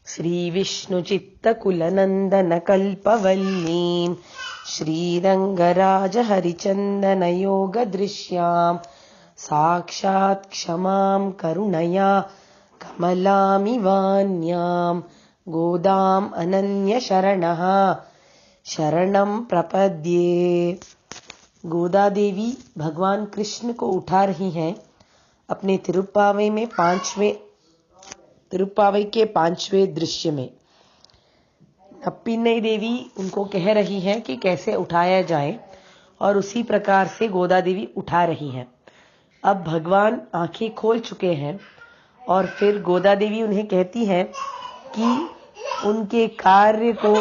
श्रीविष्णुचित्तकुलनन्दनकल्पवल्लीं श्रीरङ्गराजहरिचन्दनयोगदृश्यां साक्षात् क्षमां करुणया कमलामिवान्यां गोदाम् अनन्यशरणः शरणं प्रपद्ये। गोदा देवी भगवान कृष्ण को उठा रही हैं अपने तिरुप्पावई के 5वें दृश्य में। नप्पिन्नई देवी उनको कह रही हैं कि कैसे उठाया जाए और उसी प्रकार से गोदा देवी उठा रही हैं। अब भगवान आंखें खोल चुके हैं और फिर गोदा देवी उन्हें कहती हैं कि उनके कार्य को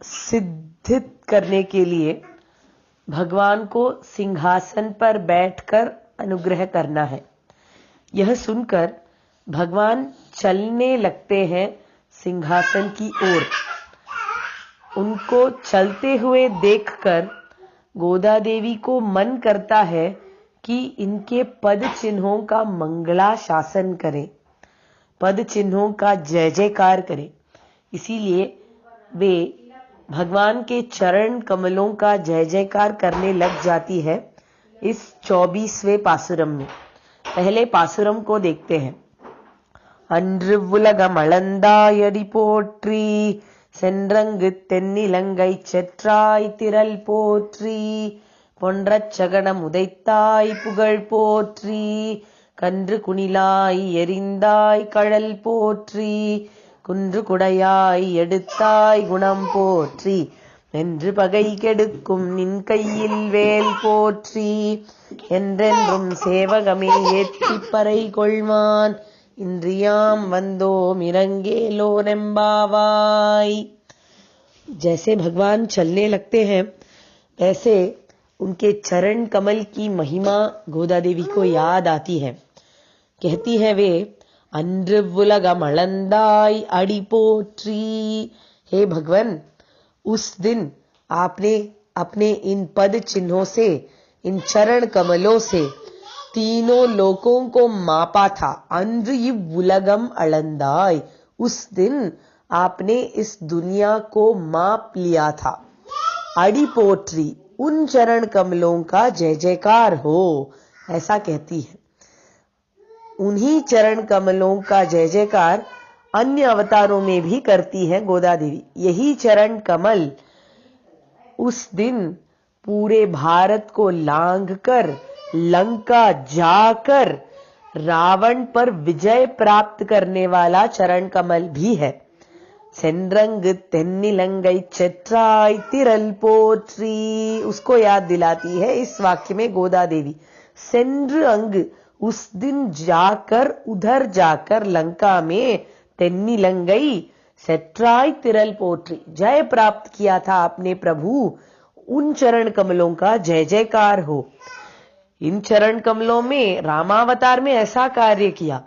सिद्धित करने के लिए भगवान को सिंहासन पर बैठकर अनुग्रह करना है। यह सुनकर भगवान चलने लगते हैं सिंहासन की ओर। उनको चलते हुए देखकर गोदा देवी को मन करता है कि इनके पद चिन्हों का मंगलाशासन करें, पद चिन्हों का जय जयकार करें। इसीलिए वे भगवान के चरण कमलों का जय जयकार करने लग जाती है इस 24वें पासुरम में। पहले पासुरम को देखते हैं। அன்றுவுலகமளந்தாயடி போற்றி சென்றங்கு தென்னிலங்கை செற்றாய் திரள் போற்றி பொன்றச் சகடம் உதைத்தாய் புகழ் போற்றி கன்று குணிலாய் எரிந்தாய் கழல் போற்றி குன்று குடையாய் எடுத்தாய் குணம் போற்றி வென்று பகை கெடுக்கும் நின் கையில் வேல் போற்றி என்றென்றும் சேவகமே ஏற்றிப் பறை கொள்வான் इंद्रियाम वंदो मिरंगेलो नेम्बावाई। जैसे भगवान चलने लगते हैं वैसे उनके चरण कमल की महिमा गोदा देवी को याद आती है। कहती है वे, अन्रुवुलगमळंदाई अड़ी पोट्री। हे भगवान, उस दिन आपने अपने इन पद चिन्हों से, इन चरण कमलों से तीनों लोकों को मापा था। अन्रुवुलगम अलंदाई, उस दिन आपने इस दुनिया को माप लिया था। अड़ी पोट्री, उन चरण कमलों का जय जयकार हो, ऐसा कहती है। उन्हीं चरण कमलों का जय जयकार अन्य अवतारों में भी करती है गोदा देवी। यही चरण कमल उस दिन पूरे भारत को लांघ कर लंका जाकर रावण पर विजय प्राप्त करने वाला चरण कमल भी है। सेंद्रंग तेन्निलंगई चेट्राई तिरल पोट्री, उसको याद दिलाती है इस वाक्य में गोदा देवी। सेंद्र अंग, उस दिन उधर जाकर लंका में तेन्निलंगई सेट्राई तिरल पोट्री, जय प्राप्त किया था अपने प्रभु। उन चरण कमलों का जय जयकार हो। इन चरण कमलों में रामावतार में ऐसा कार्य किया,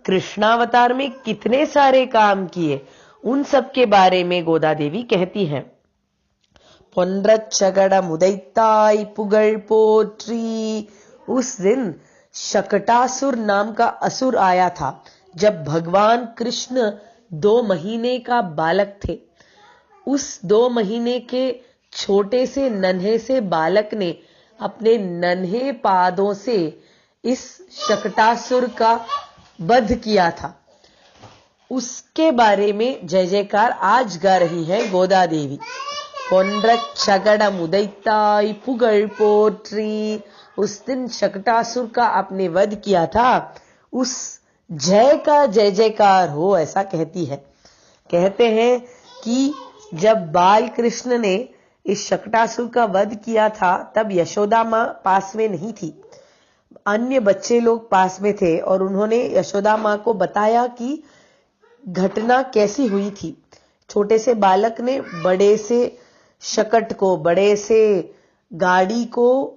कृष्णावतार में कितने सारे काम किए, उन सब के बारे में गोदा देवी कहती हैं। பொன்றச்சகடம் உதைத்தாய் पुगड़ पोट्री, उस दिन शकटासुर नाम का असुर आया था जब भगवान कृष्ण 2 महीने का बालक थे। उस 2 महीने के छोटे से नन्हे से बालक ने अपने नन्हे पादों से इस शकटासुर का वध किया था। उसके बारे में जय जयकार आज गा रही है गोदा देवी। பொன்றச்சகடம் உதைத்தாய் புகழ் போற்றி, उस दिन शकटासुर का आपने वध किया था, उस जय का जय जयकार हो, ऐसा कहती है। कहते हैं कि जब बाल कृष्ण ने इस शकटासुर का वध किया था तब यशोदा माँ पास में नहीं थी, अन्य बच्चे लोग पास में थे और उन्होंने यशोदा माँ को बताया कि घटना कैसी हुई थी। छोटे से बालक ने बड़े से शकट को, बड़े से गाड़ी को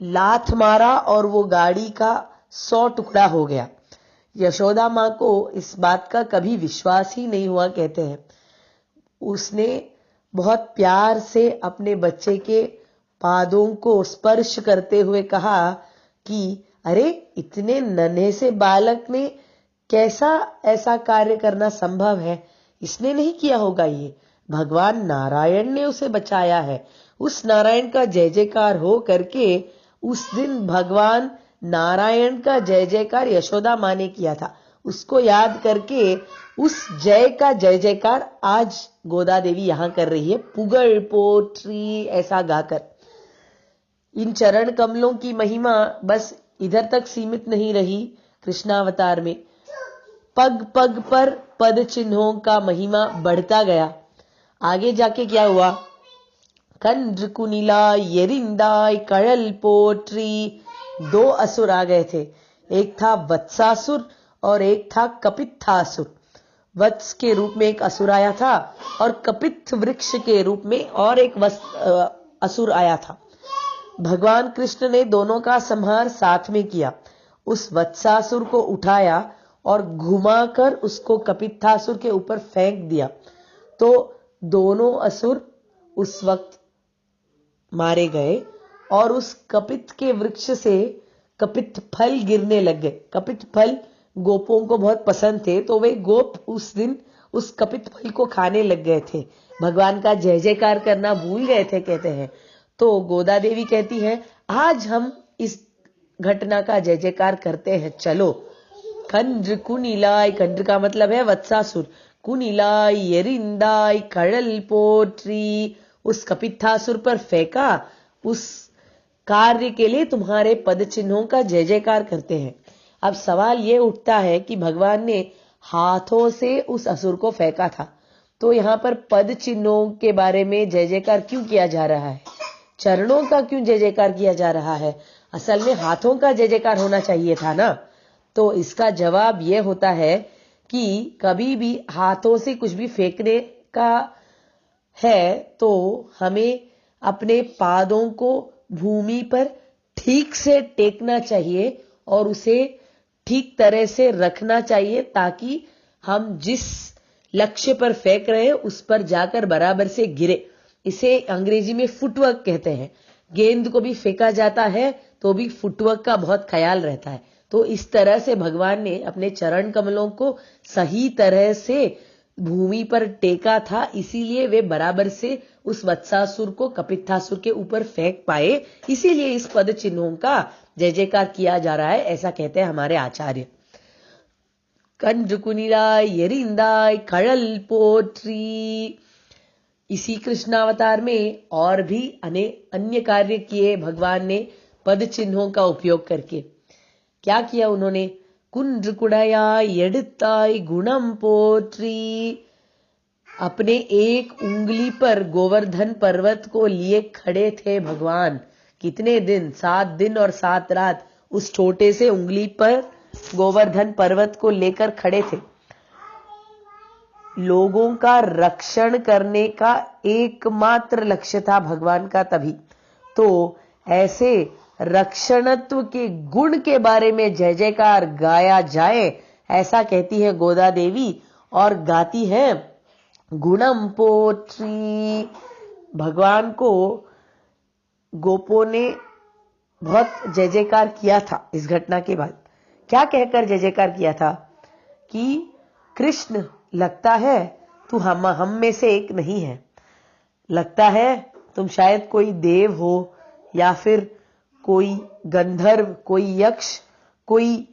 लात मारा और वो गाड़ी का 100 टुकड़ा हो गया। यशोदा माँ को इस बात का कभी विश्वास ही नहीं हुआ, कहते हैं। उसने बहुत प्यार से अपने बच्चे के पादों को स्पर्श करते हुए कहा कि अरे, इतने नन्हे से बालक ने कैसा ऐसा कार्य करना संभव है? इसने नहीं किया होगा, ये भगवान नारायण ने उसे बचाया है। उस नारायण का जय जयकार हो करके उस दिन भगवान नारायण का जय जयकार यशोदा माँ ने किया था। उसको याद करके उस जय का जय जयकार आज गोदा देवी यहां कर रही है, पुगड़ पोट्री ऐसा गाकर। इन चरण कमलों की महिमा बस इधर तक सीमित नहीं रही। कृष्णावतार में पग पग पर पद चिन्हों का महिमा बढ़ता गया। आगे जाके क्या हुआ? कंद्र कुनिला यरिंदाय कड़ल पोट्री, दो असुर आ गए थे। एक था वत्सासुर और एक था कपित्थासुर। वत्स के रूप में एक असुर आया था और कपित्थ वृक्ष के रूप में और एक असुर आया था। भगवान कृष्ण ने दोनों का संहार साथ में किया। उस वत्सासुर को उठाया और घुमाकर उसको कपित्थासुर के ऊपर फेंक दिया, तो दोनों असुर उस वक्त मारे गए और उस कपित्थ के वृक्ष से कपित्थ फल गिरने लग गए। कपित्थ फल गोपों को बहुत पसंद थे, तो वे गोप उस दिन उस कपित्थ फल को खाने लग गए थे। भगवान का जय जयकार करना भूल गए थे, कहते हैं। तो गोदा देवी कहती है, आज हम इस घटना का जय जयकार करते हैं, चलो। कंद्र कुनिलाय, कंद्र का मतलब है वत्सासुर, कुनिलाय यरिंदाय कड़ल पोट्री, उस कपित्थासुर पर फेंका। उस कार्य के लिए तुम्हारे पद चिन्हों का जय जयकार करते हैं। अब सवाल यह उठता है कि भगवान ने हाथों से उस असुर को फेंका था, तो यहां पर पद चिन्हों के बारे में जय जयकार क्यों किया जा रहा है? चरणों का क्यों जय जयकार किया जा रहा है? असल में हाथों का जय जयकार होना चाहिए था ना। तो इसका जवाब यह होता है कि कभी भी हाथों से कुछ भी फेंकने का है तो हमें अपने पादों को भूमि पर ठीक से टेकना चाहिए और उसे ठीक तरह से रखना चाहिए, ताकि हम जिस लक्ष्य पर फेंक रहे हैं उस पर जाकर बराबर से गिरे। इसे अंग्रेजी में फुटवर्क कहते हैं। गेंद को भी फेंका जाता है तो भी फुटवर्क का बहुत ख्याल रहता है। तो इस तरह से भगवान ने अपने चरण कमलों को सही तरह से भूमि पर टेका था, इसीलिए वे बराबर से उस वत्सासुर को कपित्थासुर के ऊपर फेंक पाए। इसीलिए इस पद चिन्हों का जय जयकार किया जा रहा है, ऐसा कहते हैं हमारे आचार्य। कंद्र कुनिलाय यरिंदाय कड़ल पोट्री। इसी कृष्णावतार में और भी अन्य कार्य किए भगवान ने पद चिन्हों का उपयोग करके। क्या किया उन्होंने? कुंड्र कुड़या यड़ताय गुणम पोट्री, अपने एक उंगली पर गोवर्धन पर्वत को लिए खड़े थे भगवान। कितने दिन? 7 दिन और 7 रात उस छोटे से उंगली पर गोवर्धन पर्वत को लेकर खड़े थे। लोगों का रक्षण करने का एकमात्र लक्ष्य था भगवान का तभी। तो ऐसे रक्षणत्व के गुण के बारे में जय जयकार गाया जाए, ऐसा कहती है गोदा देवी और गाती है गुणम पोट्री। भगवान को गोपों ने बहुत जय जयकार किया था इस घटना के बाद। क्या कहकर जय जयकार किया था? कि कृष्ण, लगता है तू हम में से एक नहीं है, लगता है तुम शायद कोई देव हो या फिर कोई गंधर्व, कोई यक्ष, कोई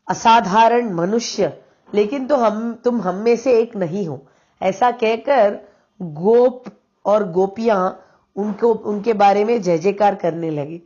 असाधारण मनुष्य, लेकिन तुम हम में से एक नहीं हो। ऐसा कहकर गोप और गोपियां उनके बारे में जय जयकार करने लगे।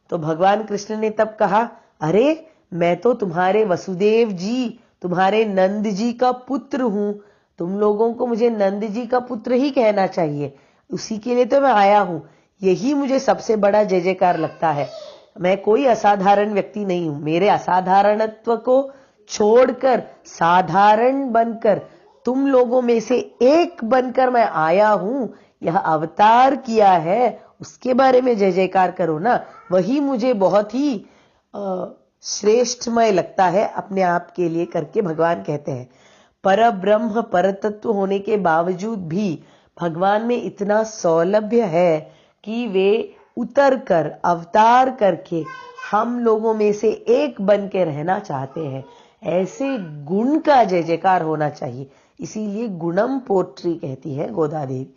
तो भगवान कृष्ण ने तब कहा, अरे मैं तो तुम्हारे वसुदेव जी, तुम्हारे नंद जी का पुत्र हूं। तुम लोगों को मुझे नंद जी का पुत्र ही कहना चाहिए, उसी के लिए तो मैं आया हूं। यही मुझे सबसे बड़ा जय जयकार लगता है। मैं कोई असाधारण व्यक्ति नहीं हूं। मेरे असाधारणत्व को छोड़कर साधारण बनकर तुम लोगों में से एक बनकर मैं आया हूं, यह अवतार किया है, उसके बारे में जय जयकार करो ना। वही मुझे बहुत ही श्रेष्ठमय लगता है अपने आप के लिए करके भगवान कहते हैं। पर ब्रह्म परतत्व होने के बावजूद भी भगवान में इतना सौलभ्य है कि वे उतर कर अवतार करके हम लोगों में से एक बन के रहना चाहते हैं। ऐसे गुण का जय जयकार होना चाहिए, इसीलिए गुणम पोट्री कहती है गोदा देवी।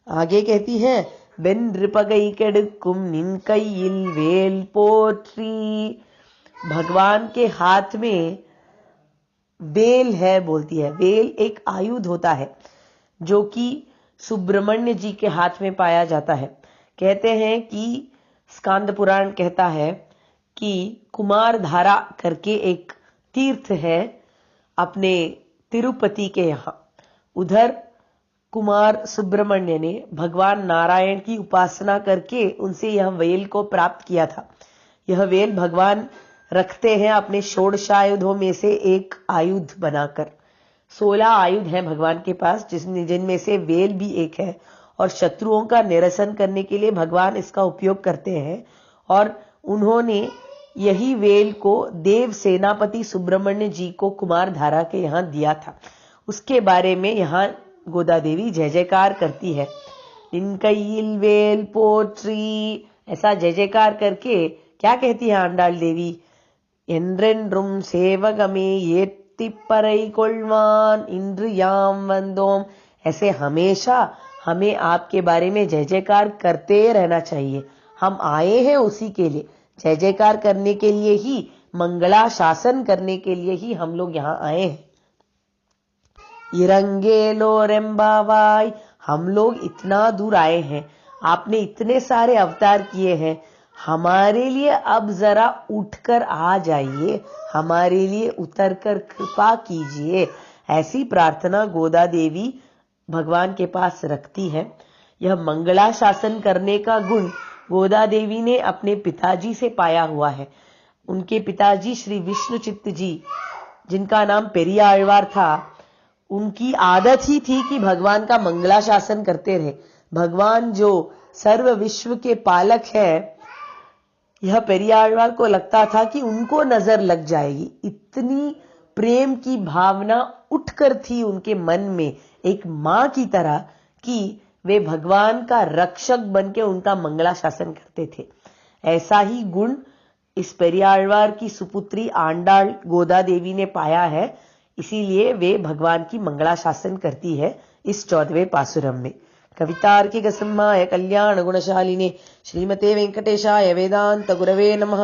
आगे कहती है वेन्नृपगई केडुक्कुम निन कैयिल वेल पोट्री। भगवान के हाथ में वेल है बोलती है। वेल एक आयुध होता है जो कि सुब्रमण्य जी के हाथ में पाया जाता है। कहते हैं कि स्कांद पुराण कहता है कि कुमार धारा करके एक तीर्थ है अपने तिरुपति के यहाँ। उधर कुमार सुब्रमण्य ने भगवान नारायण की उपासना करके उनसे यह वेल को प्राप्त किया था। यह वेल भगवान रखते हैं अपने षोडशायुधों में से एक आयुध बनाकर। 16 आयुध हैं भगवान के पास, जिनमें से वेल भी एक है, और शत्रुओं का निरसन करने के लिए भगवान इसका उपयोग करते हैं। और उन्होंने यही वेल को देव सेनापति सुब्रमण्य जी को कुमार धारा के यहाँ दिया था। उसके बारे में यहाँ गोदा देवी जय जयकार करती है। निनकैयिल वेल पोट्री, ऐसा जय जयकार करके क्या कहती है आंडाल देवी? என்றென்றும் சேவகமே ஏத்திப்பறை கொள்வான் இன்று யாம் வந்தோम। ऐसे हमेशा हमें आपके बारे में जय जयकार करते रहना चाहिए। हम आए हैं उसी के लिए, जय जयकार करने के लिए ही, मंगला शासन करने के लिए ही हम लोग यहाँ आए हैं। इरंगेलो रेम्बावाई, हम लोग इतना दूर आए हैं, आपने इतने सारे अवतार किए हैं, हमारे लिए अब जरा उठकर आ जाइए, हमारे लिए उतरकर कृपा कीजिए। ऐसी प्रार्थना गोदा देवी भगवान के पास रखती है। यह मंगला शासन करने का गुण गोदा देवी ने अपने पिताजी से पाया हुआ है। उनके पिताजी श्री विष्णुचित्त जी, जिनका नाम पेरियाழ்वार था, उनकी आदत ही थी कि भगवान का मंगला शासन करते रहे। भगवान जो सर्व विश्व के पालक है, यह पेरियाழ்वार को लगता था कि उनको नजर लग जाएगी। इतनी प्रेम की भावना उठकर थी उनके मन में एक मां की तरह कि वे भगवान का रक्षक बनके उनका मंगला शासन करते थे। ऐसा ही गुण इस पेरियाழ்वार की सुपुत्री आंडाल गोदा देवी ने पाया है, इसीलिए वे भगवान की मंगला शासन करती है इस 14वें पासुरम में। कवितार्किक सिंहाय कल्याण गुणशालिने श्रीमते वेंकटेशाय वेदांत गुरवे नमः।